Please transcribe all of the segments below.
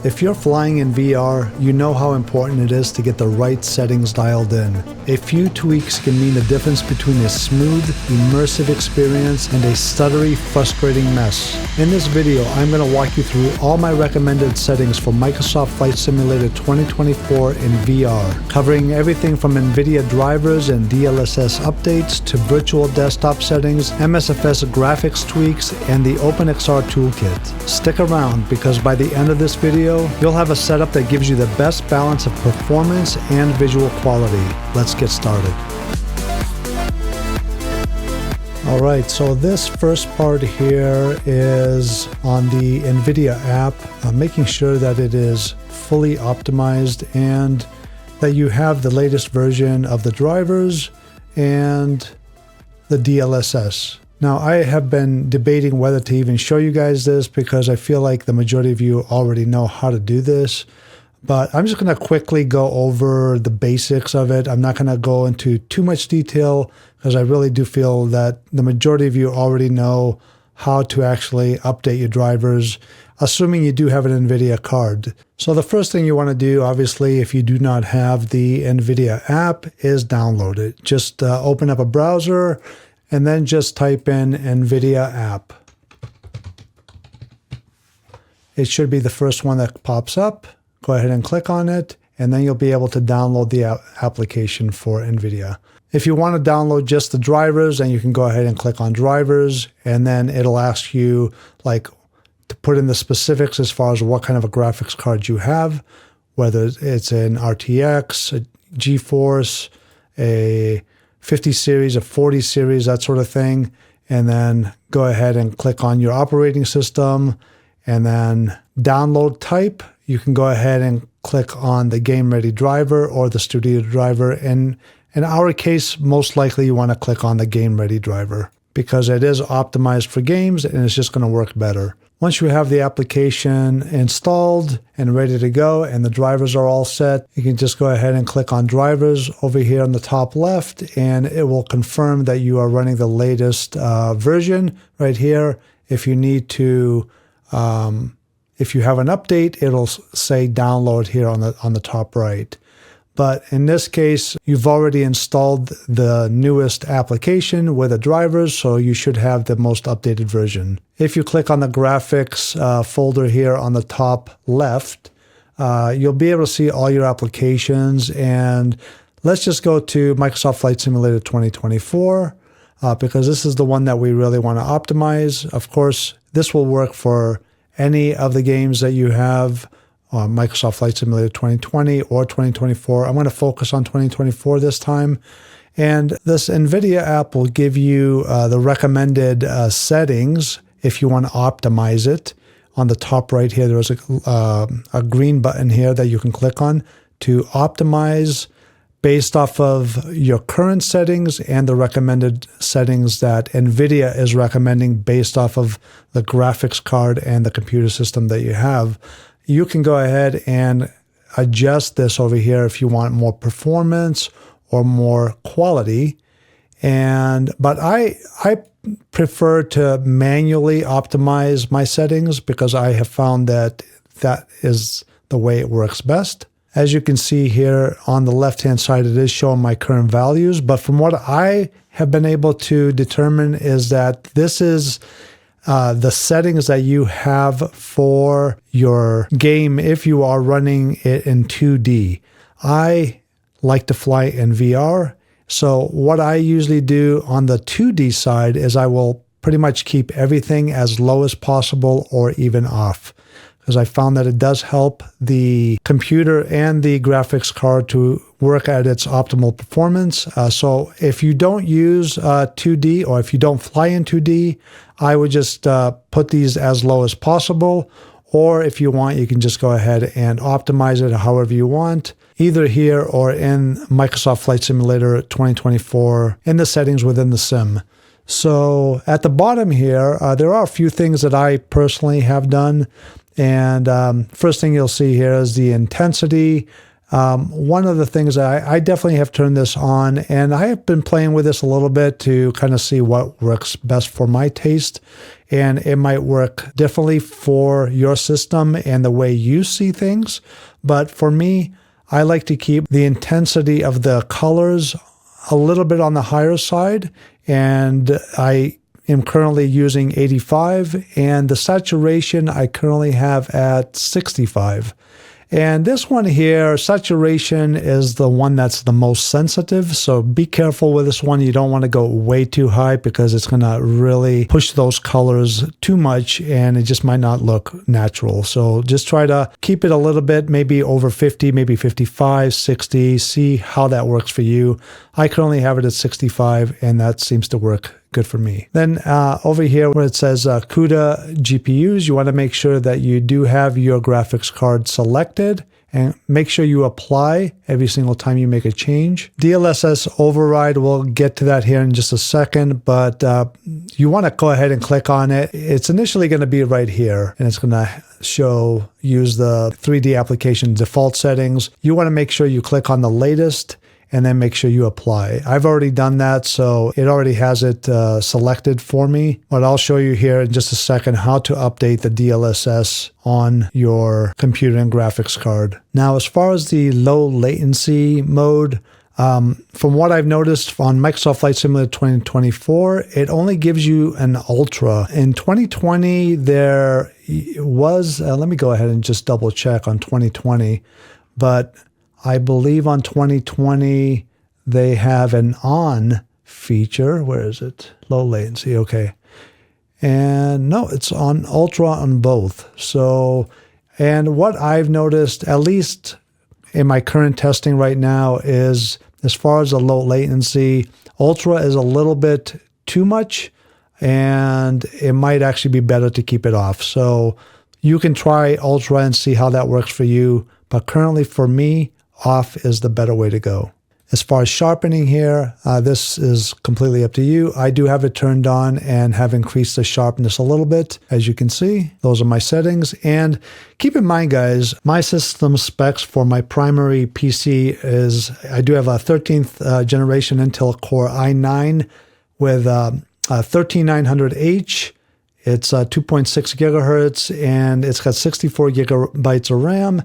If you're flying in VR, you know how important it is to get the right settings dialed in. A few tweaks can mean the difference between a smooth, immersive experience and a stuttery, frustrating mess. In this video, I'm going to walk you through all my recommended settings for Microsoft Flight Simulator 2024 in VR, covering everything from Nvidia drivers and DLSS updates to virtual desktop settings, MSFS graphics tweaks, and the OpenXR Toolkit. Stick around because by the end of this video, you'll have a setup that gives you the best balance of performance and visual quality. Let's get started. Alright, so this first part here is on the Nvidia app, making sure that it is fully optimized and that you have the latest version of the drivers and the DLSS. Now, I have been debating whether to even show you guys this because I feel like the majority of you already know how to do this, but I'm just going to quickly go over the basics of it. I'm not going to go into too much detail because I really do feel that the majority of you already know how to actually update your drivers, assuming you do have an Nvidia card. So the first thing you want to do, obviously, if you do not have the Nvidia app, is download it. Just open up a browser and then just type in Nvidia app. It should be the first one that pops up. Go ahead and click on it, and then you'll be able to download the application for Nvidia. If you want to download just the drivers, then you can go ahead and click on drivers, and then it'll ask you like to put in the specifics as far as what kind of a graphics card you have, whether it's an RTX, a GeForce, a 50 series, a 40 series, that sort of thing. And then go ahead and click on your operating system and then download type. You can go ahead and click on the game ready driver or the studio driver. And in our case, most likely you want to click on the game ready driver because it is optimized for games and it's just going to work better. Once you have the application installed and ready to go and the drivers are all set, you can just go ahead and click on drivers over here on the top left, and it will confirm that you are running the latest version right here. If you need to, if you have an update, it'll say download here on the top right. But in this case, you've already installed the newest application with the drivers, so you should have the most updated version. If you click on the graphics folder here on the top left, you'll be able to see all your applications. And let's just go to Microsoft Flight Simulator 2024 because this is the one that we really want to optimize. Of course, this will work for any of the games that you have on Microsoft Flight Simulator 2020 or 2024. I'm going to focus on 2024 this time. And this Nvidia app will give you the recommended settings if you want to optimize it. On the top right here, there's a green button here that you can click on to optimize based off of your current settings and the recommended settings that Nvidia is recommending based off of the graphics card and the computer system that you have. You can go ahead and adjust this over here if you want more performance or more quality. But I prefer to manually optimize my settings because I have found that that is the way it works best. As you can see here on the left-hand side, it is showing my current values. But from what I have been able to determine is that this is the settings that you have for your game if you are running it in 2D. I like to fly in VR. So what I usually do on the 2D side is I will pretty much keep everything as low as possible or even off, because I found that it does help the computer and the graphics card to work at its optimal performance. So if you don't use 2D or if you don't fly in 2D, I would just put these as low as possible. Or if you want, you can just go ahead and optimize it however you want, either here or in Microsoft Flight Simulator 2024 in the settings within the sim. So at the bottom here, there are a few things that I personally have done. And first thing you'll see here is the intensity. One of the things that I definitely have turned this on, and I have been playing with this a little bit to kind of see what works best for my taste, and it might work differently for your system and the way you see things. But for me, I like to keep the intensity of the colors a little bit on the higher side, and I am currently using 85, and the saturation I currently have at 65. And this one here, saturation, is the one that's the most sensitive. So be careful with this one. You don't want to go way too high because it's going to really push those colors too much and it just might not look natural. So just try to keep it a little bit, maybe over 50, maybe 55, 60. See how that works for you. I currently have it at 65 and that seems to work good for me. Then over here where it says CUDA GPUs, you want to make sure that you do have your graphics card selected and make sure you apply every single time you make a change. DLSS override, we'll get to that here in just a second, but you want to go ahead and click on it. It's initially going to be right here and it's going to use the 3D application default settings. You want to make sure you click on the latest and then make sure you apply. I've already done that, so it already has it selected for me. But I'll show you here in just a second how to update the DLSS on your computer and graphics card. Now, as far as the low latency mode, from what I've noticed on Microsoft Flight Simulator 2024, it only gives you an ultra. In 2020, there was, let me go ahead and just double check on 2020, but I believe on 2020, they have an on feature. Where is it? Low latency. Okay. And no, it's on ultra on both. So, and what I've noticed, at least in my current testing right now, is as far as the low latency, ultra is a little bit too much and it might actually be better to keep it off. So you can try ultra and see how that works for you. But currently for me, off is the better way to go. As far as sharpening here, this is completely up to you. I do have it turned on and have increased the sharpness a little bit. As you can see, those are my settings. And keep in mind, guys, my system specs for my primary PC is, I do have a 13th generation Intel Core i9 with 13900H. It's 2.6 gigahertz and it's got 64 gigabytes of RAM.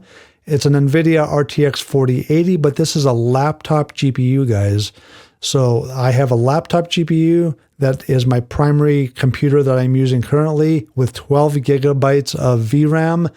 It's an Nvidia RTX 4080, but this is a laptop GPU, guys. So I have a laptop GPU that is my primary computer that I'm using currently with 12 gigabytes of VRAM,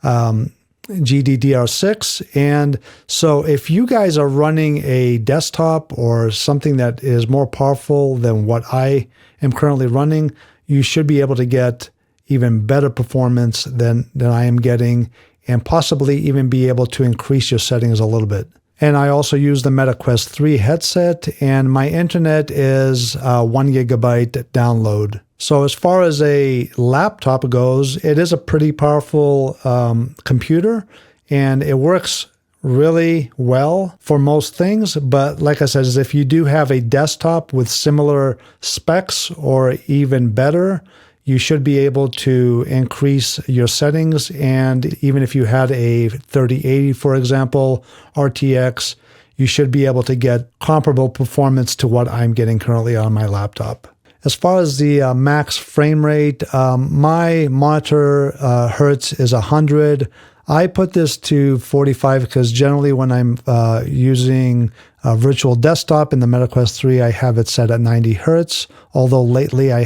GDDR6. And so if you guys are running a desktop or something that is more powerful than what I am currently running, you should be able to get even better performance than I am getting, and possibly even be able to increase your settings a little bit. And I also use the MetaQuest 3 headset, and my internet is 1 gigabyte download. So as far as a laptop goes, it is a pretty powerful computer, and it works really well for most things. But like I said, if you do have a desktop with similar specs or even better, you should be able to increase your settings. And even if you had a 3080, for example, RTX, you should be able to get comparable performance to what I'm getting currently on my laptop. As far as the max frame rate, my monitor hertz is 100. I put this to 45 because generally when I'm using a virtual desktop in the MetaQuest 3, I have it set at 90 hertz. Although lately I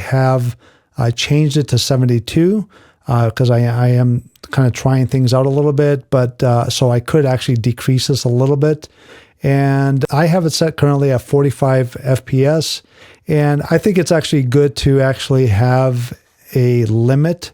changed it to 72 because I am kind of trying things out a little bit, but so I could actually decrease this a little bit. And I have it set currently at 45 FPS. And I think it's actually good to actually have a limit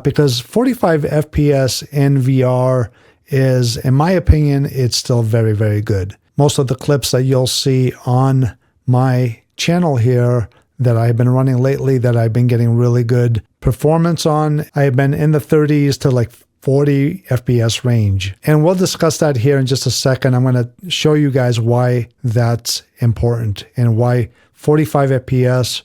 because 45 FPS in VR is, in my opinion, it's still very, very good. Most of the clips that you'll see on my channel here that I've been running lately that I've been getting really good performance on, I have been in the 30s to like 40 FPS range. And we'll discuss that here in just a second. I'm going to show you guys why that's important and why 45 FPS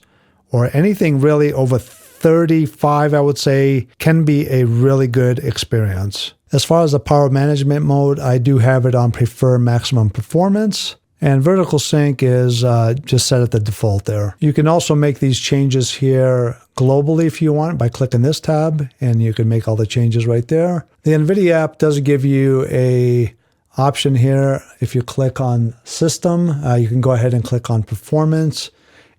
or anything really over 35, I would say, can be a really good experience. As far as the power management mode, I do have it on Prefer Maximum Performance. And vertical sync is just set at the default there. You can also make these changes here globally if you want by clicking this tab, and you can make all the changes right there. The Nvidia app does give you a option here. If you click on System, you can go ahead and click on Performance,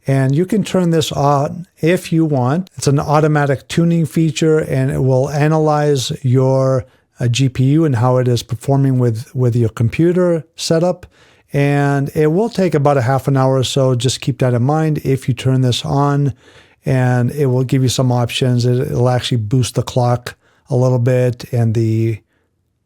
and you can turn this on if you want. It's an automatic tuning feature, and it will analyze your GPU and how it is performing with your computer setup. And it will take about a half an hour or so. Just keep that in mind if you turn this on, and it will give you some options. It'll actually boost the clock a little bit and the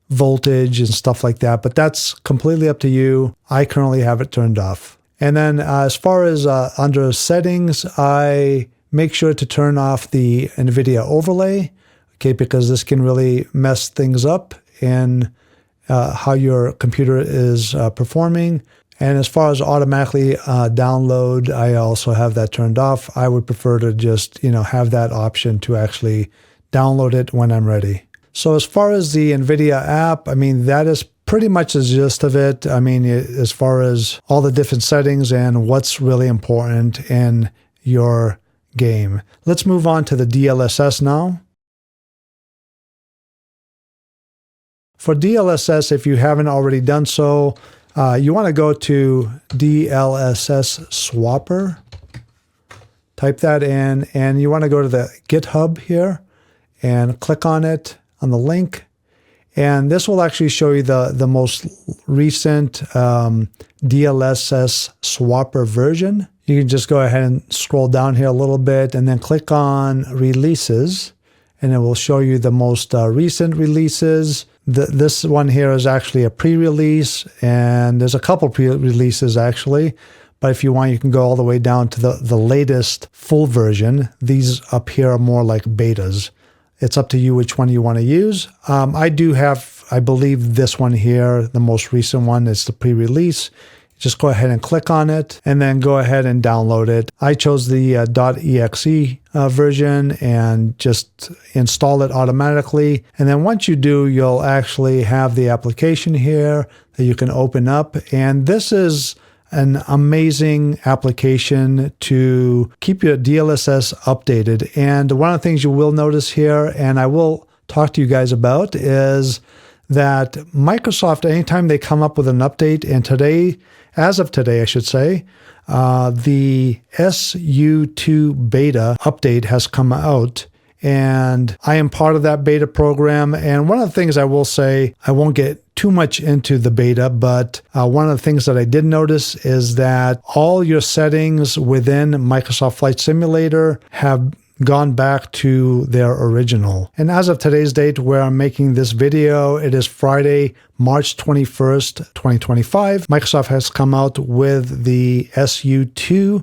voltage and stuff like that, but that's completely up to you. I currently have it turned off. And then as far as under settings, I make sure to turn off the Nvidia overlay, okay, because this can really mess things up and how your computer is performing. And as far as automatically download, I also have that turned off. I would prefer to just, have that option to actually download it when I'm ready. So as far as the Nvidia app, that is pretty much the gist of it. As far as all the different settings and what's really important in your game. Let's move on to the DLSS now. For DLSS, if you haven't already done so, you want to go to DLSS Swapper, type that in, and you want to go to the GitHub here and click on it, on the link, and this will actually show you the most recent DLSS Swapper version. You can just go ahead and scroll down here a little bit and then click on Releases, and it will show you the most recent releases. This one here is actually a pre-release, and there's a couple pre-releases actually, but if you want, you can go all the way down to the latest full version. These up here are more like betas. It's up to you which one you want to use. I do have, I believe, this one here, the most recent one is the pre-release. Just go ahead and click on it and then go ahead and download it. I chose the .exe version and just install it automatically. And then once you do, you'll actually have the application here that you can open up. And this is an amazing application to keep your DLSS updated. And one of the things you will notice here, and I will talk to you guys about, is that Microsoft, anytime they come up with an update, and today, as of today, I should say, the SU2 beta update has come out, and I am part of that beta program. And one of the things I will say, I won't get too much into the beta, but one of the things that I did notice is that all your settings within Microsoft Flight Simulator have gone back to their original. And as of today's date where I'm making this video, it is Friday, March 21st, 2025. Microsoft has come out with the SU2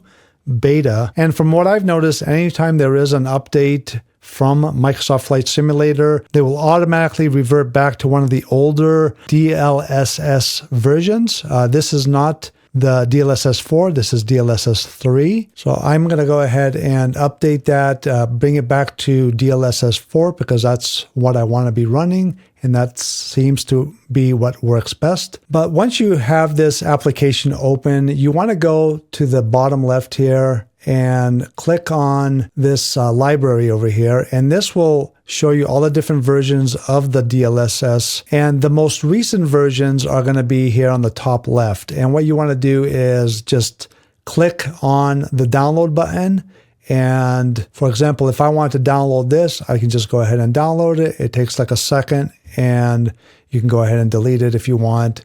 beta. And from what I've noticed, anytime there is an update from Microsoft Flight Simulator, they will automatically revert back to one of the older DLSS versions. This is not the DLSS 4, this is DLSS 3. So I'm going to go ahead and update that, bring it back to DLSS 4 because that's what I want to be running, and that seems to be what works best. But once you have this application open, you want to go to the bottom left here and click on this library over here, and this will show you all the different versions of the DLSS, and the most recent versions are going to be here on the top left. And what you want to do is just click on the download button, and for example, if I want to download this, I can just go ahead and download it. It takes like a second, and you can go ahead and delete it if you want,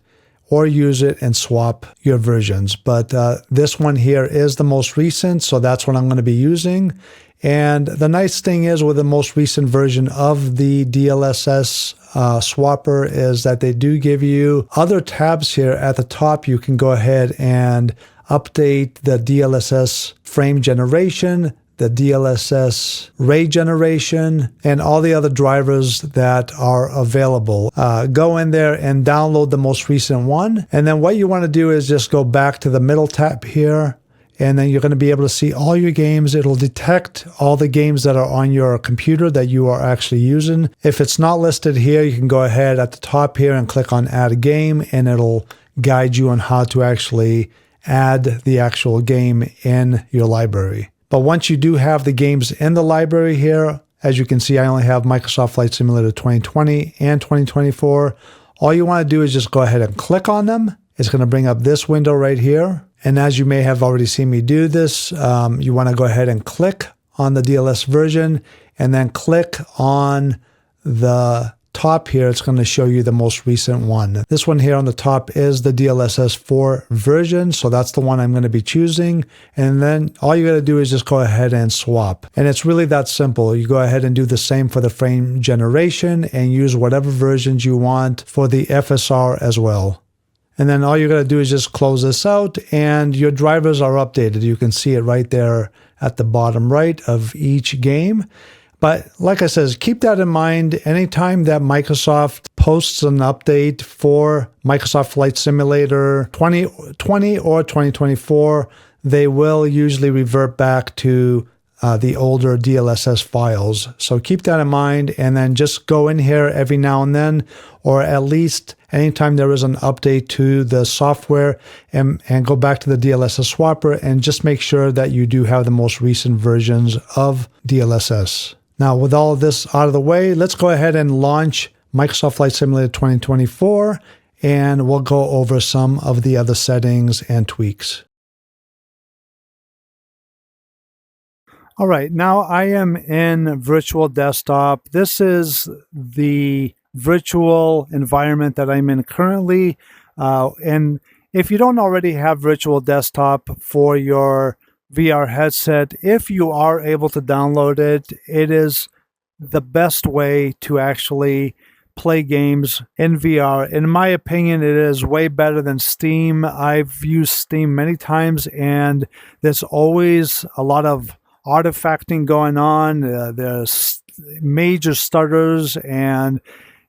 or use it and swap your versions. But this one here is the most recent, so that's what I'm going to be using. And the nice thing is with the most recent version of the DLSS Swapper is that they do give you other tabs here at the top. You can go ahead and update the DLSS frame generation, the DLSS ray generation, and all the other drivers that are available. Go in there and download the most recent one. And then what you want to do is just go back to the middle tab here, and then you're going to be able to see all your games. It'll detect all the games that are on your computer that you are actually using. If it's not listed here, you can go ahead at the top here and click on Add a Game, and it'll guide you on how to actually add the actual game in your library. But once you do have the games in the library here, as you can see, I only have Microsoft Flight Simulator 2020 and 2024. All you want to do is just go ahead and click on them. It's going to bring up this window right here. And as you may have already seen me do this, you want to go ahead and click on the DLS version and then click on the top here. It's going to show you the most recent one. This one here on the top is the DLSS 4 version. So that's the one I'm going to be choosing. And then all you got to do is just go ahead and swap. And it's really that simple. You go ahead and do the same for the frame generation and use whatever versions you want for the FSR as well. And then all you got to do is just close this out and your drivers are updated. You can see it right there at the bottom right of each game. But like I said, keep that in mind. Anytime that Microsoft posts an update for Microsoft Flight Simulator 2020 or 2024, they will usually revert back to the older DLSS files. So keep that in mind and then just go in here every now and then, or at least anytime there is an update to the software, and go back to the DLSS Swapper and just make sure that you do have the most recent versions of DLSS. Now, with all of this out of the way, let's go ahead and launch Microsoft Flight Simulator 2024, and we'll go over some of the other settings and tweaks. All right, now I am in Virtual Desktop. This is the virtual environment that I'm in currently. And if you don't already have Virtual Desktop for your VR headset, if you are able to download it, it is the best way to actually play games in VR. In my opinion, it is way better than Steam. I've used Steam many times, and there's always a lot of artifacting going on. There's major stutters, and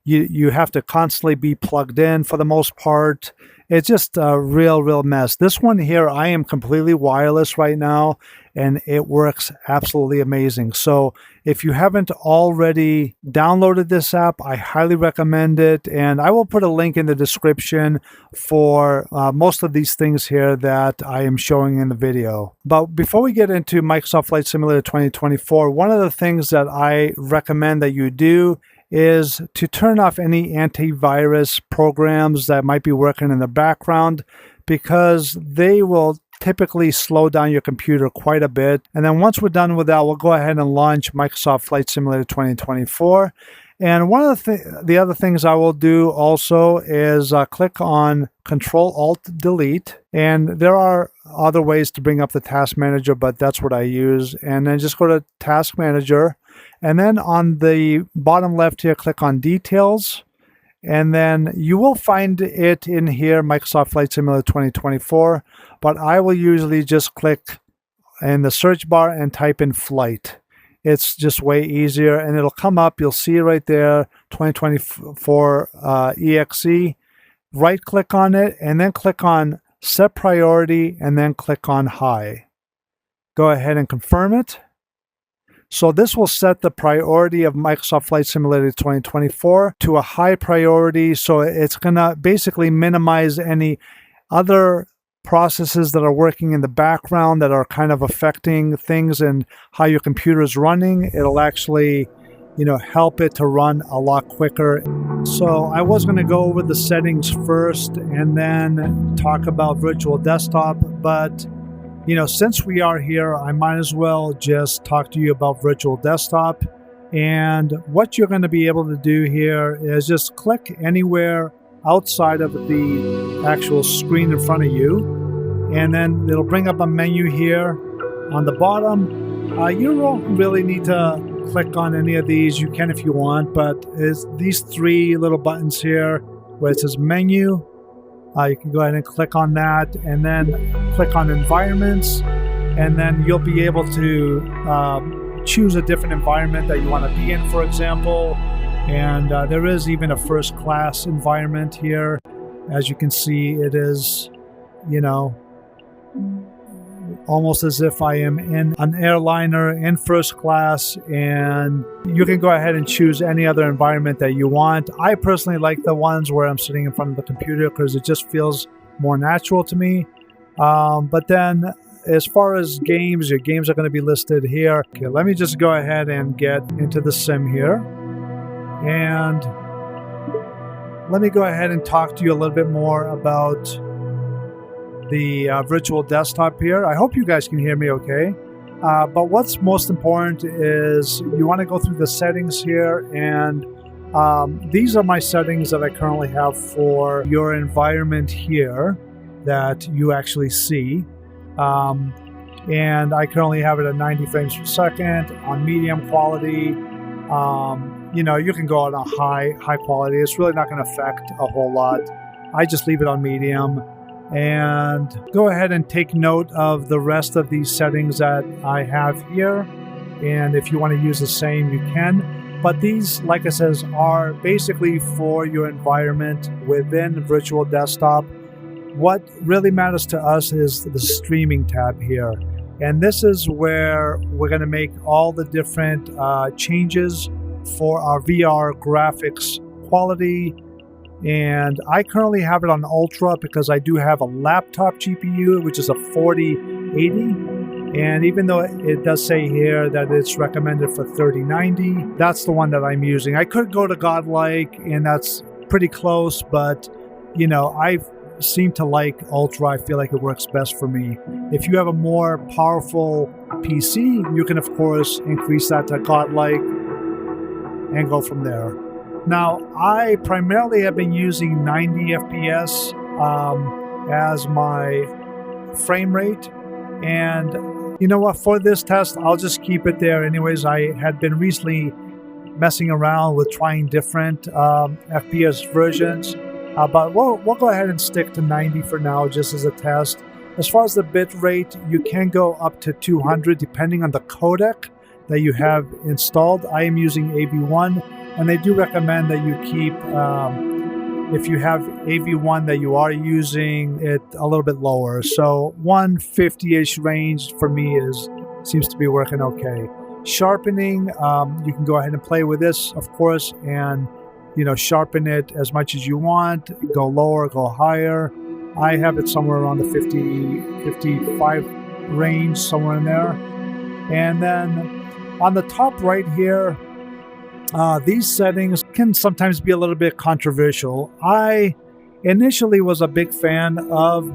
you have to constantly be plugged in for the most part. It's just a real mess. This one here, I am completely wireless right now, and it works absolutely amazing. So if you haven't already downloaded this app, I highly recommend it. And I will put a link in the description for most of these things here that I am showing in the video. But before we get into Microsoft Flight Simulator 2024, one of the things that I recommend that you do is to turn off any antivirus programs that might be working in the background, because they will typically slow down your computer quite a bit. And then once we're done with that, we'll go ahead and launch Microsoft Flight Simulator 2024. And one of the other things I will do also is click on Control-Alt-Delete. And there are other ways to bring up the Task Manager, but that's what I use. And then just go to Task Manager. And then on the bottom left here, click on Details. And then you will find it in here, Microsoft Flight Simulator 2024. But I will usually just click in the search bar and type in Flight. It's just way easier, and it'll come up. You'll see it right there, 2024 EXE. Right-click on it, and then click on Set Priority, and then click on High. Go ahead and confirm it. So this will set the priority of Microsoft Flight Simulator 2024 to a high priority. So it's going to basically minimize any other processes that are working in the background that are kind of affecting things and how your computer is running. It'll actually, help it to run a lot quicker. So I was going to go over the settings first and then talk about Virtual Desktop, but since we are here, I might as well just talk to you about Virtual Desktop. And what you're going to be able to do here is just click anywhere outside of the actual screen in front of you. And then it'll bring up a menu here on the bottom. You don't really need to click on any of these. You can if you want, but it's these three little buttons here where it says Menu. You can go ahead and click on that, and then click on Environments, and then you'll be able to choose a different environment that you want to be in, for example. And there is even a first class environment here. As you can see, it is, almost as if I am in an airliner in first class, and you can go ahead and choose any other environment that you want. I personally like the ones where I'm sitting in front of the computer because it just feels more natural to me. But then as far as games, your games are going to be listed here. Okay, let me just go ahead and get into the sim here. And let me go ahead and talk to you a little bit more about the virtual desktop here. I hope you guys can hear me okay. But what's most important is you want to go through the settings here, and these are my settings that I currently have for your environment here that you actually see. And I currently have it at 90 frames per second on medium quality. You know, you can go on a high quality. It's really not going to affect a whole lot. I just leave it on medium. And go ahead and take note of the rest of these settings that I have here. And if you want to use the same, you can. But these, like I said, are basically for your environment within Virtual Desktop. What really matters to us is the streaming tab here. And this is where we're going to make all the different changes for our VR graphics quality. And I currently have it on Ultra because I do have a laptop GPU, which is a 4080. And even though it does say here that it's recommended for 3090, that's the one that I'm using. I could go to Godlike, and that's pretty close, but you know, I seem to like Ultra. I feel like it works best for me. If you have a more powerful PC, you can of course increase that to Godlike and go from there. Now, I primarily have been using 90 FPS as my frame rate. And you know what, for this test, I'll just keep it there anyways. I had been recently messing around with trying different FPS versions. But we'll go ahead and stick to 90 for now, just as a test. As far as the bit rate, you can go up to 200 depending on the codec that you have installed. I am using AV1, and they do recommend that you keep, if you have AV1 that you are using, it a little bit lower. So 150-ish range for me seems to be working okay. Sharpening, you can go ahead and play with this, of course, and you know, sharpen it as much as you want. Go lower, go higher. I have it somewhere around the 55 range, somewhere in there. And then on the top right here, these settings can sometimes be a little bit controversial. I initially was a big fan of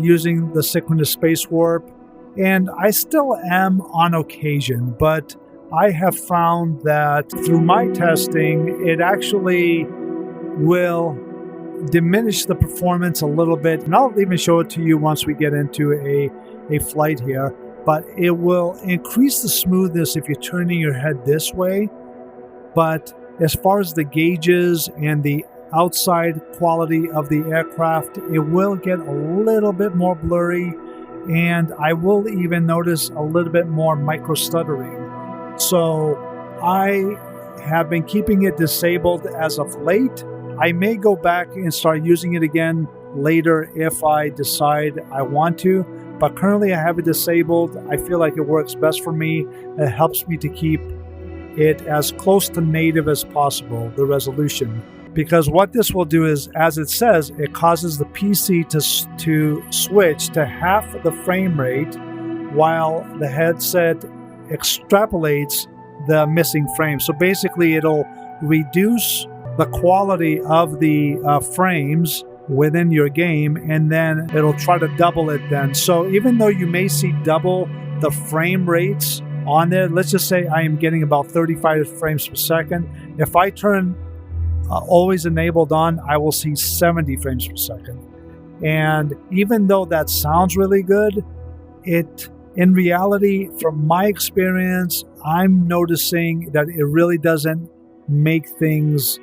using the synchronous space warp, and I still am on occasion, but I have found that through my testing, it actually will diminish the performance a little bit. And I'll even show it to you once we get into a flight here. But it will increase the smoothness if you're turning your head this way. But as far as the gauges and the outside quality of the aircraft, it will get a little bit more blurry. And I will even notice a little bit more micro stuttering. So I have been keeping it disabled as of late. I may go back and start using it again later if I decide I want to, but currently I have it disabled. I feel like it works best for me. It helps me to keep it as close to native as possible, the resolution. Because what this will do is, as it says, it causes the PC to switch to half the frame rate while the headset extrapolates the missing frame. So basically it'll reduce the quality of the frames within your game, and then it'll try to double it then. So even though you may see double the frame rates on there, let's just say I am getting about 35 frames per second. If I turn always enabled on, I will see 70 frames per second. And even though that sounds really good, in reality, from my experience, I'm noticing that it really doesn't make things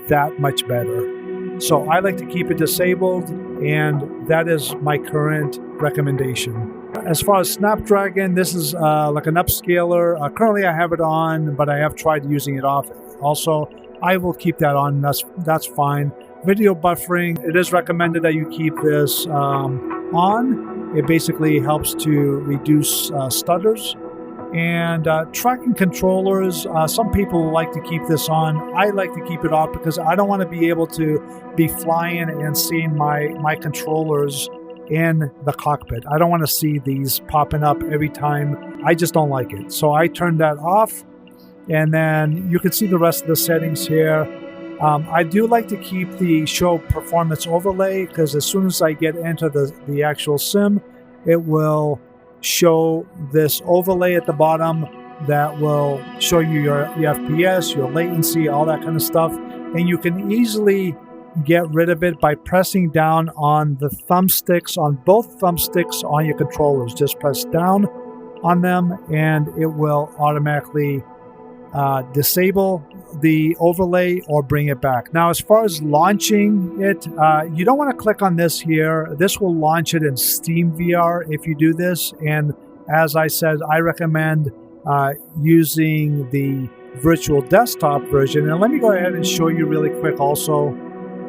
that much better. So I like to keep it disabled, and that is my current recommendation. As far as Snapdragon, this is like an upscaler. Currently I have it on, but I have tried using it off also. I will keep that on, that's fine. Video buffering, it is recommended that you keep this on. It basically helps to reduce stutters. And tracking controllers, some people like to keep this on. I like to keep it off because I don't want to be able to be flying and seeing my controllers in the cockpit. I don't want to see these popping up every time. I just don't like it. So I turned that off. And then you can see the rest of the settings here. I do like to keep the show performance overlay because as soon as I get into the actual sim, it will show this overlay at the bottom that will show you your FPS, your latency, all that kind of stuff. And you can easily get rid of it by pressing down on the thumbsticks, on both thumbsticks on your controllers. Just press down on them and it will automatically disable the overlay or bring it back. Now, as far as launching it, you don't want to click on this here. This will launch it in Steam VR if you do this. And as I said, I recommend using the virtual desktop version. And let me go ahead and show you really quick also.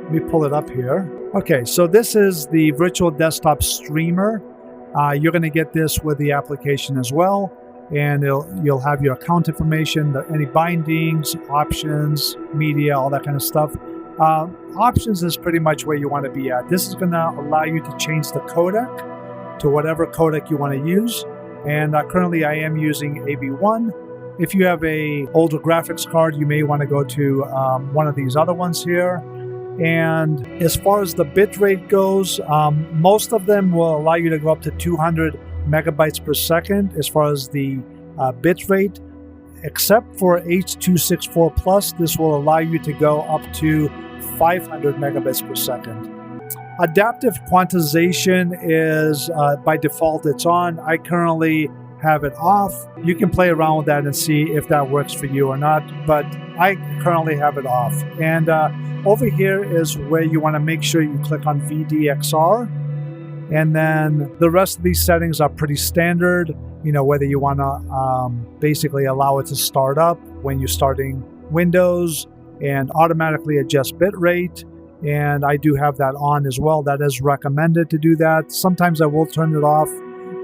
Let me pull it up here. Okay, so this is the virtual desktop streamer. You're going to get this with the application as well. And you'll have your account information, any bindings, options, media, all that kind of stuff. Options is pretty much where you want to be at. This is going to allow you to change the codec to whatever codec you want to use. And currently I am using AV1. If you have a older graphics card, you may want to go to one of these other ones here. And as far as the bitrate goes, most of them will allow you to go up to 200 megabytes per second as far as the bit rate, except for H.264 Plus. This will allow you to go up to 500 megabytes per second. Adaptive quantization is by default it's on. I currently have it off. You can play around with that and see if that works for you or not, but I currently have it off. And over here is where you want to make sure you click on VDXR. And then the rest of these settings are pretty standard, you know, whether you want to basically allow it to start up when you're starting Windows and automatically adjust bit rate. And I do have that on as well. That is recommended to do that. Sometimes I will turn it off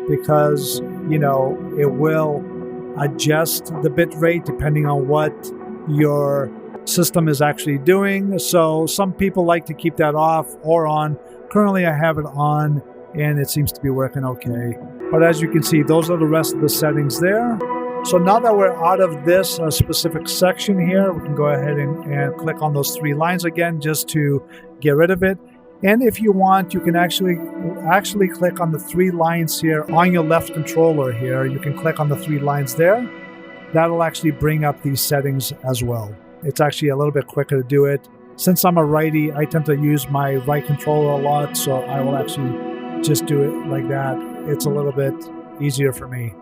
because, you know, it will adjust the bit rate depending on what your system is actually doing. So some people like to keep that off or on. Currently I have it on and it seems to be working okay. But as you can see, those are the rest of the settings there. So now that we're out of this specific section here, we can go ahead and click on those three lines again just to get rid of it. And if you want, you can actually click on the three lines here on your left controller here. You can click on the three lines there. That'll actually bring up these settings as well. It's actually a little bit quicker to do it. Since I'm a righty, I tend to use my right controller a lot, so I will actually just do it like that. It's a little bit easier for me.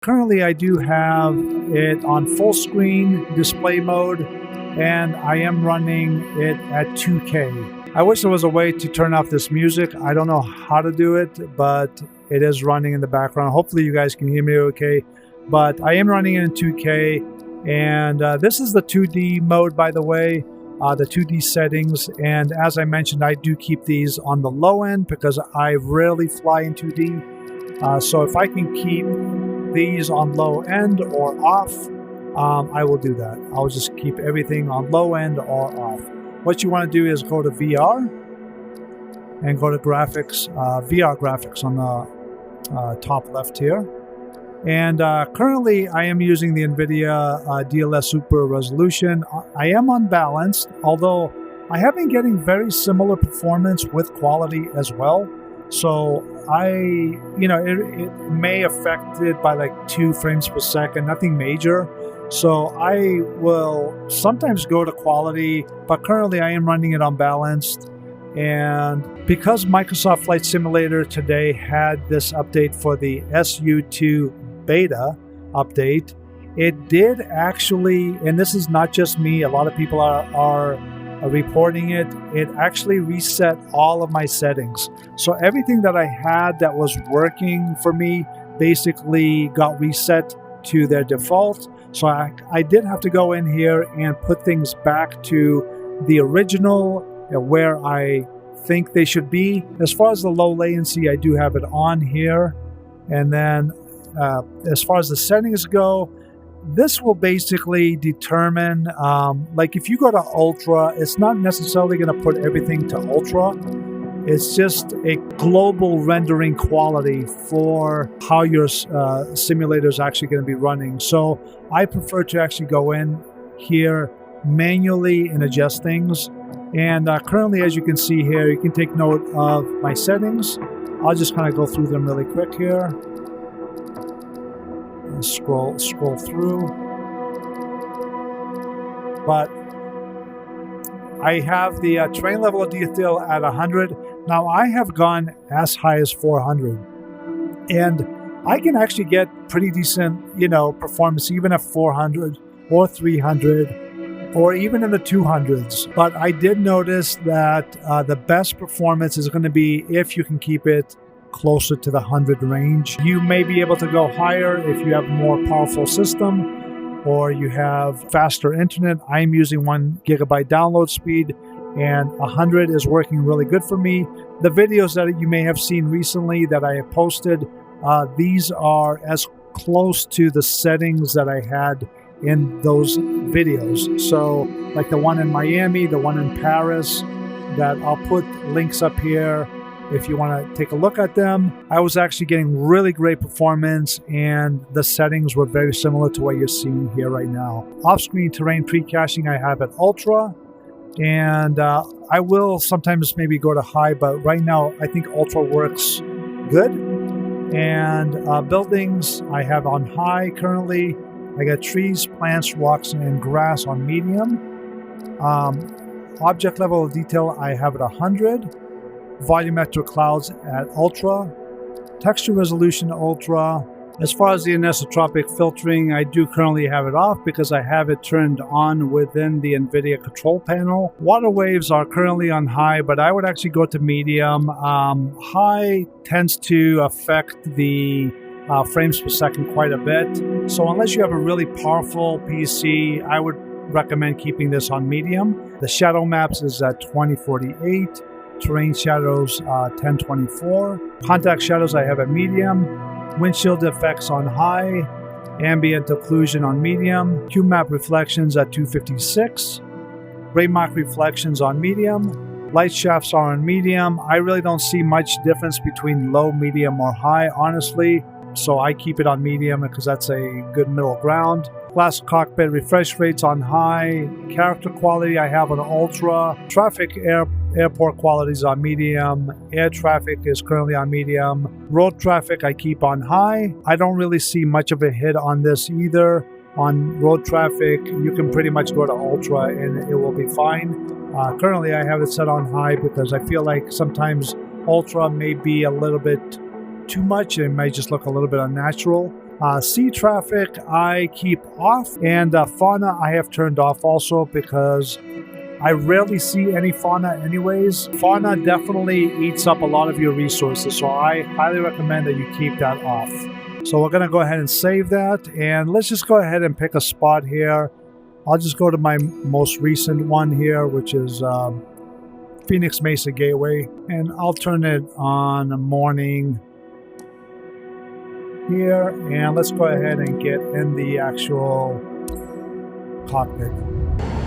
Currently, I do have it on full screen display mode, and I am running it at 2K. I wish there was a way to turn off this music. I don't know how to do it, but it is running in the background. Hopefully you guys can hear me okay. But I am running it in 2K, and this is the 2D mode, by the way, the 2D settings. And as I mentioned, I do keep these on the low end because I rarely fly in 2D. So if I can keep these on low end or off, I will do that. I'll just keep everything on low end or off. What you want to do is go to VR and go to graphics, VR graphics on the top left here. And currently I am using the Nvidia DLSS Swapper resolution. I am unbalanced, although I have been getting very similar performance with quality as well. So it may affect it by like 2 frames per second, nothing major. So I will sometimes go to quality, but currently I am running it unbalanced. And because Microsoft Flight Simulator today had this update for the SU2 beta update, it did actually, and this is not just me, a lot of people are reporting it, it actually reset all of my settings. So everything that I had that was working for me basically got reset to their default. So I did have to go in here and put things back to the original where I think they should be. As far as the low latency, I do have it on here. And then as far as the settings go, this will basically determine, like if you go to ultra, it's not necessarily going to put everything to ultra. It's just a global rendering quality for how your simulator is actually going to be running. So I prefer to actually go in here manually and adjust things. And currently, as you can see here, you can take note of my settings. I'll just kind of go through them really quick here. And scroll through. But I have the terrain level of detail at 100. Now I have gone as high as 400, and I can actually get pretty decent, performance even at 400 or 300 or even in the 200s. But I did notice that the best performance is going to be if you can keep it closer to the 100 range. You may be able to go higher if you have a more powerful system or you have faster internet. I'm using 1 gigabyte download speed, and 100 is working really good for me. The videos that you may have seen recently that I have posted, these are as close to the settings that I had in those videos. So like the one in Miami, the one in Paris, that I'll put links up here if you want to take a look at them. I was actually getting really great performance, and the settings were very similar to what you're seeing here right now. Off-screen terrain pre-caching I have at ultra, and I will sometimes maybe go to high, but right now I think ultra works good. And buildings I have on high currently. I got trees, plants, rocks, and grass on medium. Object level of detail I have at 100. Volumetric clouds at ultra. Texture resolution ultra. As far as the anisotropic filtering, I do currently have it off because I have it turned on within the Nvidia control panel. Water waves are currently on high, but I would actually go to medium. High tends to affect the frames per second quite a bit. So unless you have a really powerful PC, I would recommend keeping this on medium. The shadow maps is at 2048. Terrain shadows 1024. Contact shadows I have at medium. Windshield effects on high. Ambient occlusion on medium. Cube map reflections at 256. Ray mark reflections on medium. Light shafts are on medium. I really don't see much difference between low, medium, or high, honestly. So I keep it on medium because that's a good middle ground. Glass cockpit refresh rates on high. Character quality I have on ultra. Traffic airport qualities on medium. Air traffic is currently on medium. Road traffic I keep on high. I don't really see much of a hit on this either. On road traffic, you can pretty much go to ultra and it will be fine. Currently I have it set on high because I feel like sometimes ultra may be a little bit too much. It may just look a little bit unnatural. Sea traffic I keep off, and fauna I have turned off also because I rarely see any fauna anyways. Fauna definitely eats up a lot of your resources, so I highly recommend that you keep that off. So we're going to go ahead and save that, and let's just go ahead and pick a spot here. I'll just go to my most recent one here, which is Phoenix Mesa Gateway, and I'll turn it on morning here, and let's go ahead and get in the actual cockpit.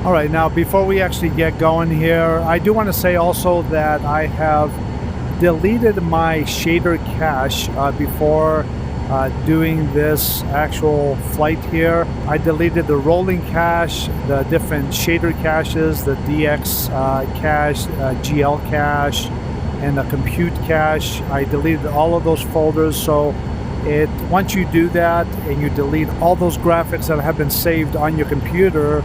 All right, now before we actually get going here, I do want to say also that I have deleted my shader cache before doing this actual flight here. I deleted the rolling cache, the different shader caches, the DX cache, GL cache, and the compute cache. I deleted all of those folders, so once you do that and you delete all those graphics that have been saved on your computer,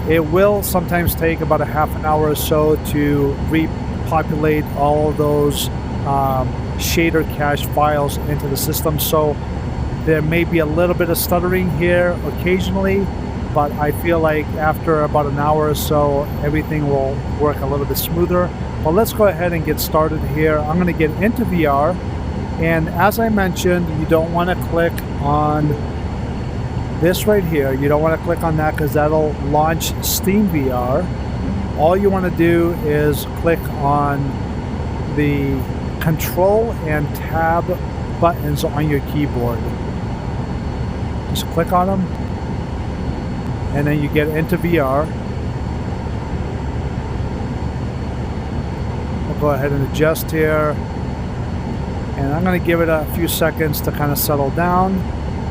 it will sometimes take about a half an hour or so to repopulate all of those shader cache files into the system. So there may be a little bit of stuttering here occasionally, but I feel like after about an hour or so, everything will work a little bit smoother. But let's go ahead and get started here. I'm going to get into VR. And as I mentioned, you don't want to click on this right here. You don't want to click on that because that'll launch Steam VR. All you want to do is click on the Control and Tab buttons on your keyboard. Just click on them, and then you get into VR. We'll go ahead and adjust here, and I'm going to give it a few seconds to kind of settle down.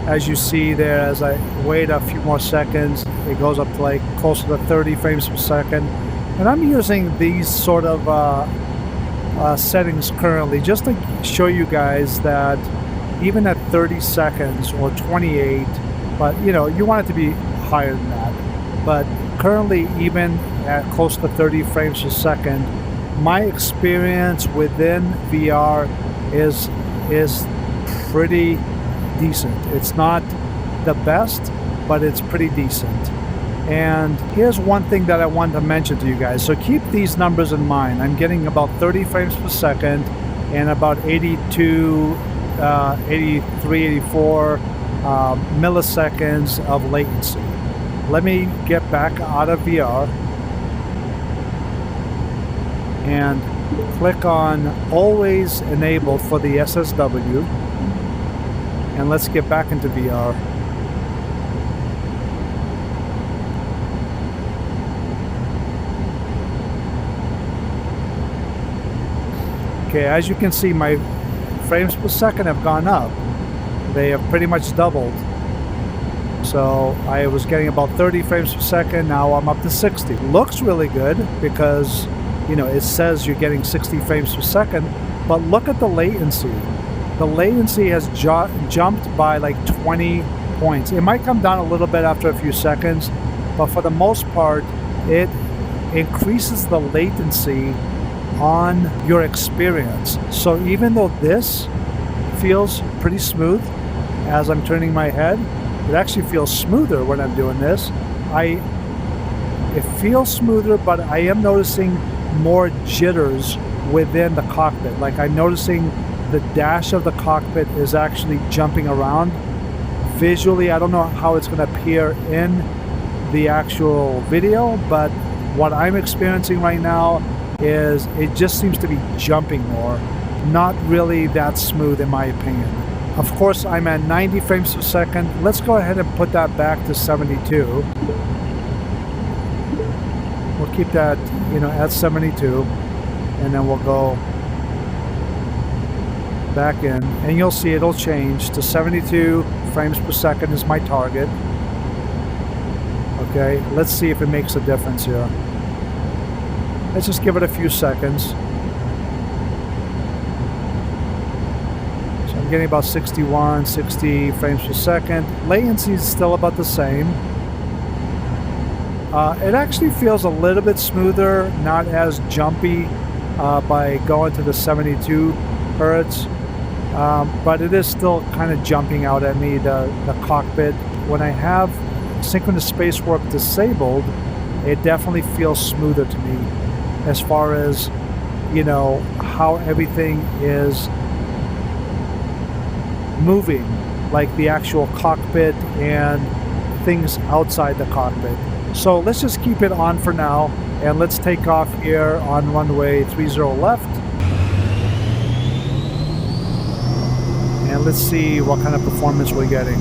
As you see there, as I wait a few more seconds, it goes up to like closer to 30 frames per second. And I'm using these sort of settings currently just to show you guys that even at 30 seconds or 28, but you know, you want it to be higher than that. But currently, even at close to 30 frames per second, my experience within VR is pretty decent. It's not the best, but it's pretty decent. And here's one thing that I wanted to mention to you guys. So keep these numbers in mind. I'm getting about 30 frames per second and about 82, 83, 84 milliseconds of latency. Let me get back out of VR and click on Always Enabled for the SSW. And let's get back into VR. Okay, as you can see, my frames per second have gone up. They have pretty much doubled. So I was getting about 30 frames per second, now I'm up to 60. Looks really good because, you know, it says you're getting 60 frames per second, but look at the latency. The latency has jumped by like 20 points. It might come down a little bit after a few seconds, but for the most part, it increases the latency on your experience. So even though this feels pretty smooth as I'm turning my head, it actually feels smoother when I'm doing this. It feels smoother, but I am noticing more jitters within the cockpit. Like I'm noticing the dash of the cockpit is actually jumping around. Visually, I don't know how it's going to appear in the actual video, but what I'm experiencing right now is it just seems to be jumping more. Not really that smooth in my opinion. Of course, I'm at 90 frames per second. Let's go ahead and put that back to 72. We'll keep that, you know, at 72, and then we'll go back in, and you'll see it'll change to 72 frames per second is my target. Okay, let's see if it makes a difference here. Let's just give it a few seconds. So I'm getting about 61, 60 frames per second. Latency is still about the same. It actually feels a little bit smoother, not as jumpy by going to the 72 hertz. But it is still kind of jumping out at me, the cockpit. When I have synchronous spacewarp disabled, it definitely feels smoother to me as far as, you know, how everything is moving, like the actual cockpit and things outside the cockpit. So let's just keep it on for now, and let's take off here on runway 30 left. And let's see what kind of performance we're getting.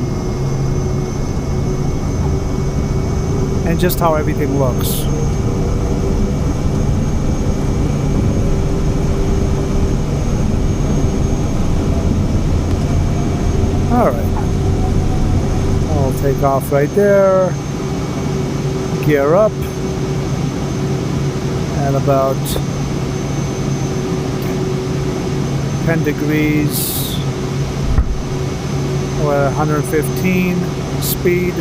And just how everything looks. Alright. I'll take off right there. Gear up. At about 10 degrees. We're at 115 speed.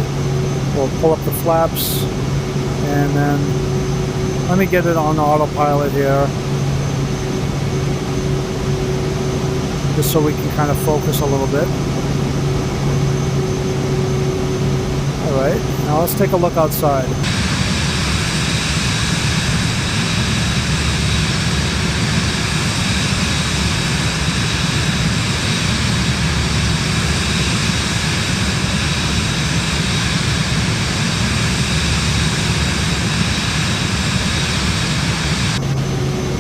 We'll pull up the flaps, and then let me get it on autopilot here, just so we can kind of focus a little bit. Alright, now let's take a look outside.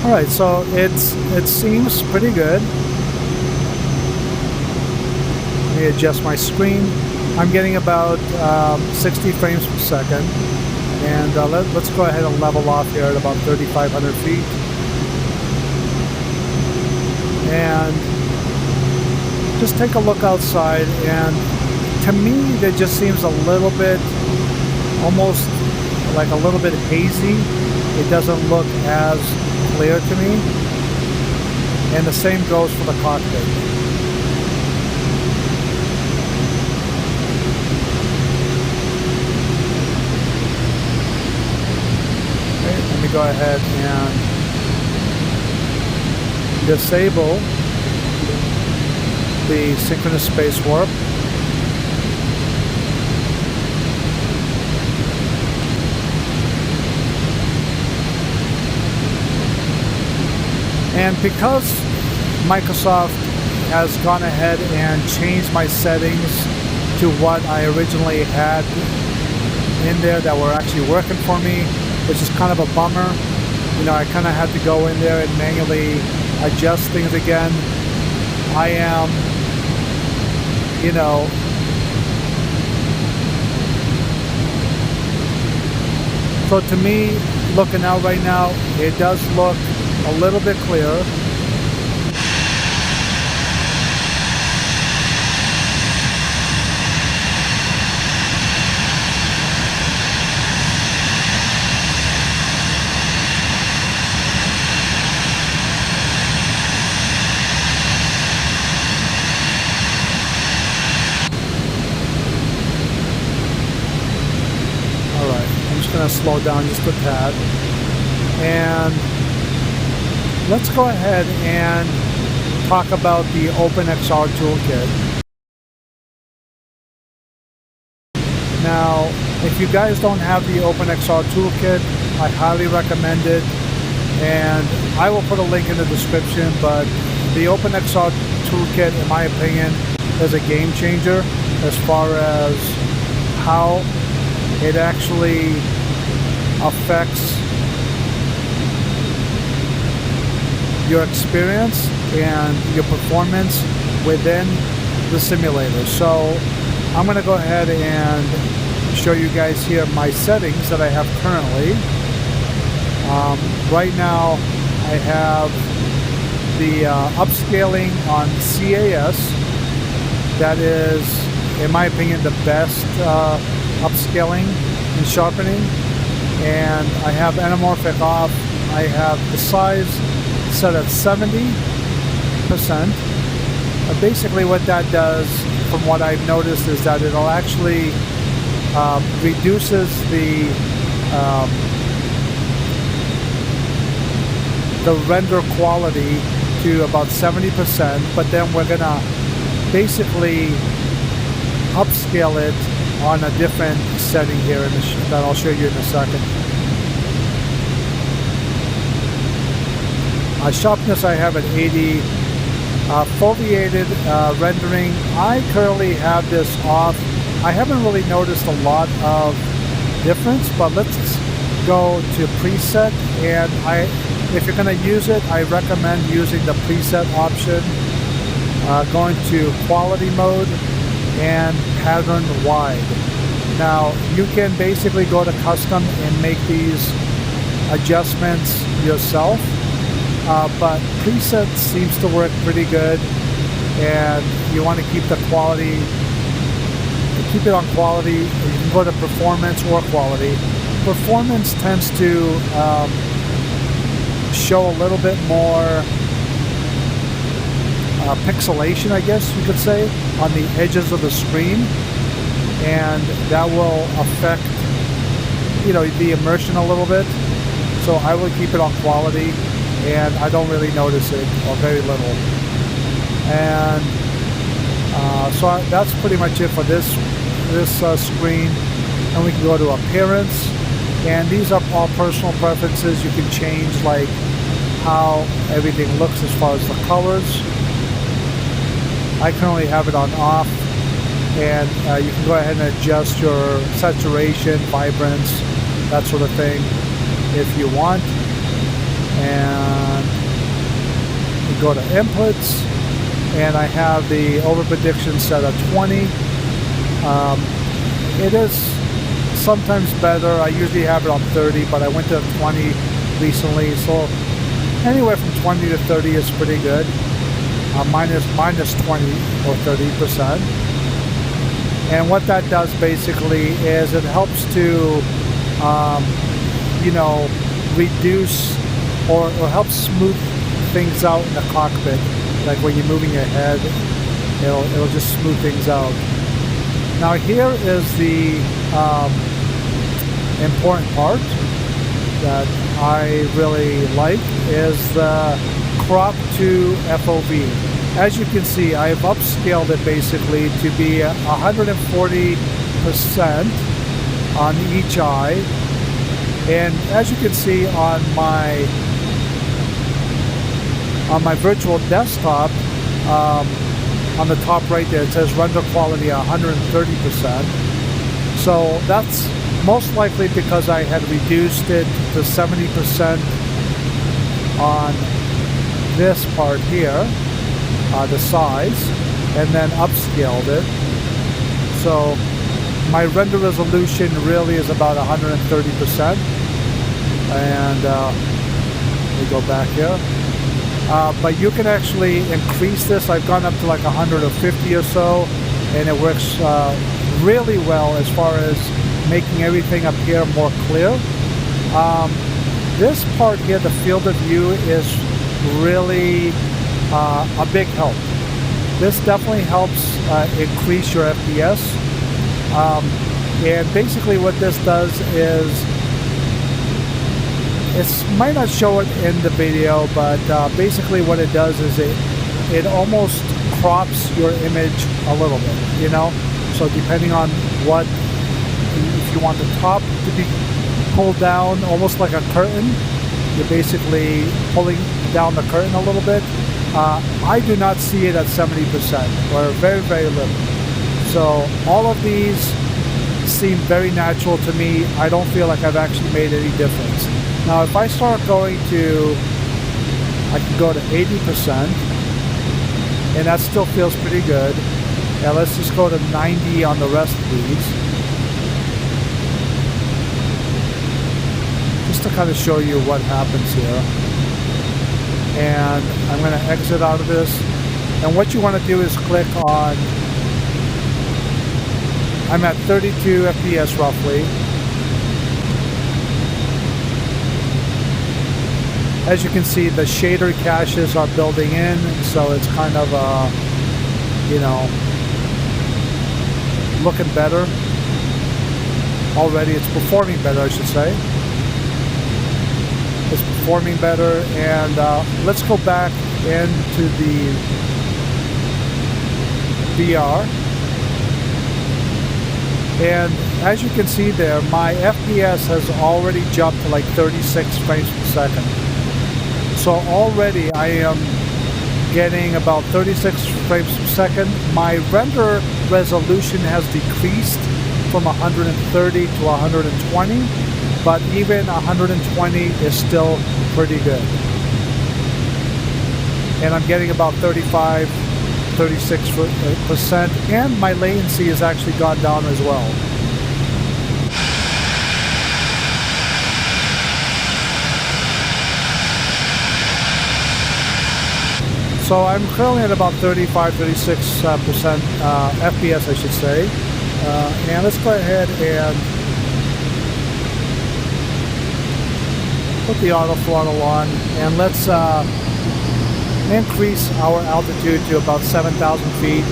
All right, so it seems pretty good. Let me adjust my screen. I'm getting about 60 frames per second. And let's go ahead and level off here at about 3,500 feet. And just take a look outside, and to me it just seems a little bit, almost like a little bit hazy. It doesn't look as clear to me. And the same goes for the cockpit. Okay, let me go ahead and disable the synchronous space warp. And because Microsoft has gone ahead and changed my settings to what I originally had in there that were actually working for me, which is kind of a bummer. You know, I kind of had to go in there and manually adjust things again. I am, you know, so to me, looking out right now, it does look a little bit clearer. Going to slow down just a tad, and let's go ahead and talk about the OpenXR Toolkit. Now, if you guys don't have the OpenXR Toolkit, I highly recommend it, and I will put a link in the description. But the OpenXR Toolkit, in my opinion, is a game changer as far as how it actually affects your experience and your performance within the simulator. So I'm going to go ahead and show you guys here my settings that I have currently. Right now I have the upscaling on CAS. That is, in my opinion, the best upscaling and sharpening. And I have anamorphic off. I have the size set at 70%. Basically what that does, from what I've noticed, is that it'll actually reduces the render quality to about 70%, but then we're gonna basically upscale it on a different setting here that I'll show you in a second. Sharpness I have at 80. Foveated rendering, I currently have this off. I haven't really noticed a lot of difference, but let's go to preset. And if you're going to use it, I recommend using the preset option, going to quality mode and pattern wide. Now you can basically go to custom and make these adjustments yourself, but preset seems to work pretty good, and you want to keep the quality, keep it on quality. You can go to performance or quality. Performance tends to show a little bit more pixelation, I guess you could say, on the edges of the screen, and that will affect, you know, the immersion a little bit. So I will keep it on quality, and I don't really notice it, or very little. And so that's pretty much it for this screen. And we can go to appearance, and these are all personal preferences. You can change like how everything looks as far as the colors. I currently have it on off, and you can go ahead and adjust your saturation, vibrance, that sort of thing if you want. And can go to inputs, and I have the over prediction set at 20. It is sometimes better. I usually have it on 30, but I went to 20 recently, so anywhere from 20 to 30 is pretty good. Minus 20 or 30%. And what that does basically is it helps to, reduce or helps smooth things out in the cockpit. Like when you're moving your head, it'll just smooth things out. Now here is the important part that I really like is the crop to FOV. As you can see, I've upscaled it basically to be 140% on each eye. And as you can see on my virtual desktop, on the top right there, it says render quality 130%. So that's most likely because I had reduced it to 70% on this part here, the size, and then upscaled it. So my render resolution really is about 130%. And we go back here. But you can actually increase this. I've gone up to like 150 or so, and it works really well as far as making everything up here more clear. This part here, the field of view, is really a big help. This definitely helps increase your FPS. And basically what this does is, it might not show it in the video, but basically what it does is it almost crops your image a little bit, So depending on what, if you want the top to be pulled down almost like a curtain, you're basically pulling down the curtain a little bit. I do not see it at 70%, or very, very little. So all of these seem very natural to me. I don't feel like I've actually made any difference. Now if I start going to, I can go to 80%, and that still feels pretty good. Now let's just go to 90 on the rest of these. Just to kind of show you what happens here. And I'm going to exit out of this. And what you want to do is click on, I'm at 32 FPS roughly. As you can see, the shader caches are building in, so it's kind of, looking better. Already it's performing better, I should say. It's performing better, and let's go back into the VR. And as you can see there, my FPS has already jumped to like 36 frames per second. So already I am getting about 36 frames per second. My render resolution has decreased from 130 to 120, but even 120 is still pretty good. And I'm getting about 35, 36%, and my latency has actually gone down as well. So I'm currently at about 35, 36% FPS, I should say. And let's go ahead and put the auto throttle on, and let's increase our altitude to about 7,000 feet,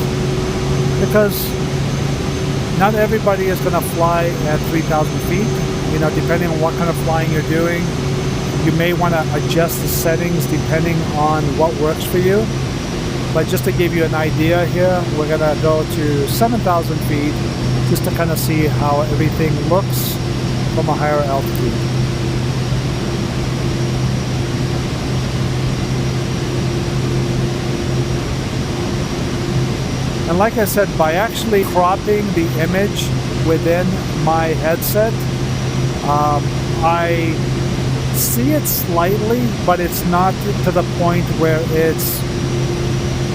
because not everybody is going to fly at 3,000 feet. Depending on what kind of flying you're doing, you may want to adjust the settings depending on what works for you. But just to give you an idea here, we're going to go to 7,000 feet just to kind of see how everything looks from a higher altitude. And like I said, by actually cropping the image within my headset, I see it slightly, but it's not to the point where it's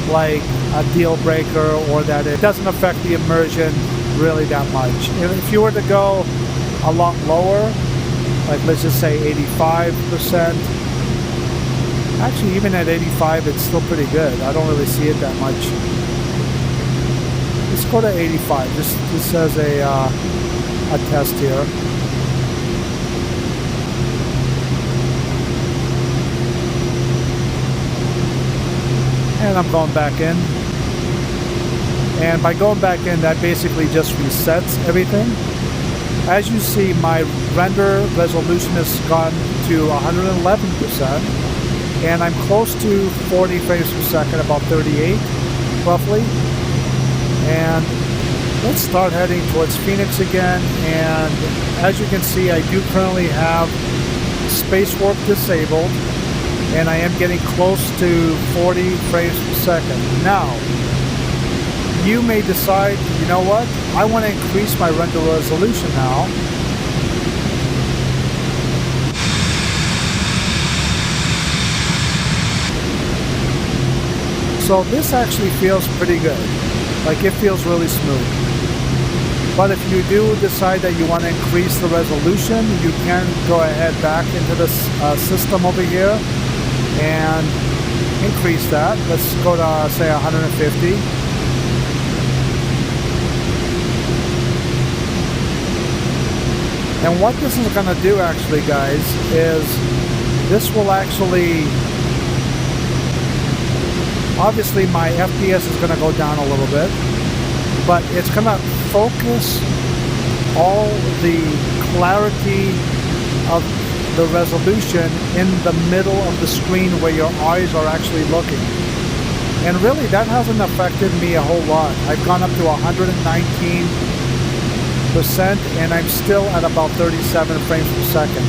like a deal breaker or that it doesn't affect the immersion really that much. If you were to go a lot lower, like let's just say 85%, actually even at 85 it's still pretty good. I don't really see it that much. Let's go to 85, just as a test here. And I'm going back in. And by going back in, that basically just resets everything. As you see, my render resolution has gone to 111%. And I'm close to 40 frames per second, about 38 roughly. And let's start heading towards Phoenix again. And as you can see, I do currently have space warp disabled. And I am getting close to 40 frames per second. Now, you may decide, you know what? I want to increase my render resolution now. So this actually feels pretty good. Like it feels really smooth. But if you do decide that you want to increase the resolution, you can go ahead back into the system over here and increase that. Let's go to say 150. And what this is going to do actually, guys, is this will actually, obviously my FPS is going to go down a little bit, but it's going to focus all the clarity of the resolution in the middle of the screen where your eyes are actually looking. And really that hasn't affected me a whole lot. I've gone up to 119% and I'm still at about 37 frames per second.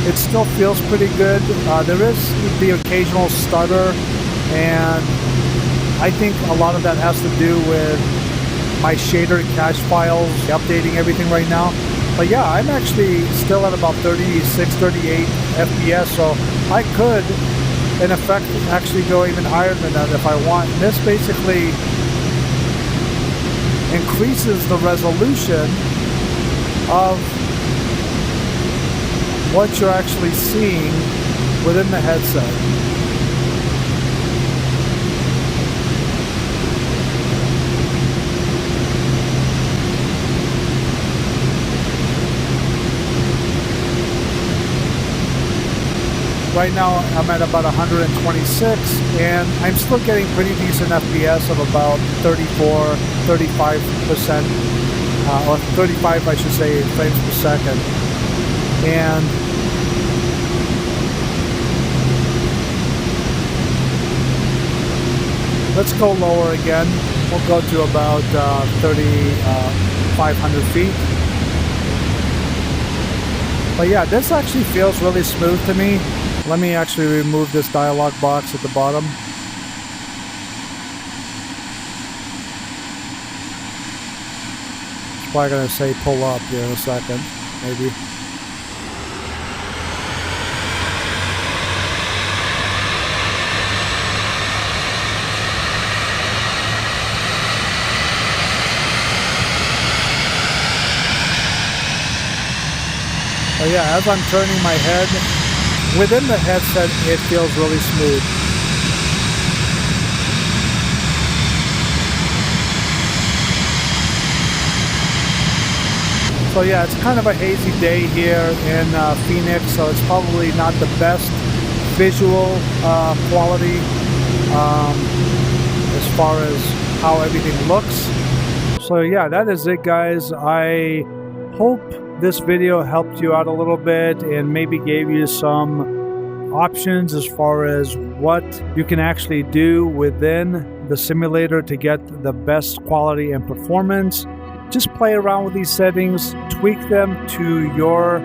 It still feels pretty good. There is the occasional stutter, and I think a lot of that has to do with my shader cache files, updating everything right now. But yeah, I'm actually still at about 36, 38 FPS, so I could, in effect, actually go even higher than that if I want. And this basically increases the resolution of what you're actually seeing within the headset. Right now I'm at about 126 and I'm still getting pretty decent FPS of about 34, 35%, or 35 I should say frames per second. And let's go lower again. We'll go to about 3,500 feet. But yeah, this actually feels really smooth to me. Let me actually remove this dialog box at the bottom. It's probably going to say pull up here in a second, maybe. But yeah, as I'm turning my head, within the headset, it feels really smooth. So yeah, it's kind of a hazy day here in Phoenix, so it's probably not the best visual quality as far as how everything looks. So yeah, that is it, guys. I hope this video helped you out a little bit and maybe gave you some options as far as what you can actually do within the simulator to get the best quality and performance. Just play around with these settings, tweak them to your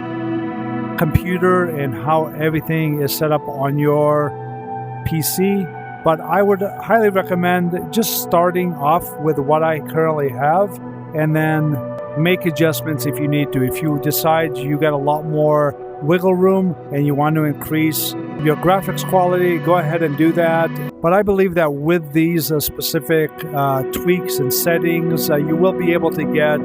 computer and how everything is set up on your PC, but I would highly recommend just starting off with what I currently have and then make adjustments if you need to. If you decide you got a lot more wiggle room and you want to increase your graphics quality, go ahead and do that. But I believe that with these specific tweaks and settings, you will be able to get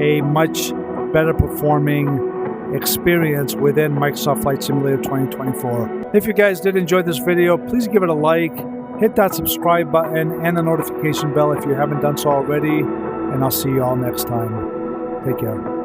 a much better performing experience within Microsoft Flight Simulator 2024. If you guys did enjoy this video, please give it a like, hit that subscribe button and the notification bell if you haven't done so already, and I'll see you all next time. Take care.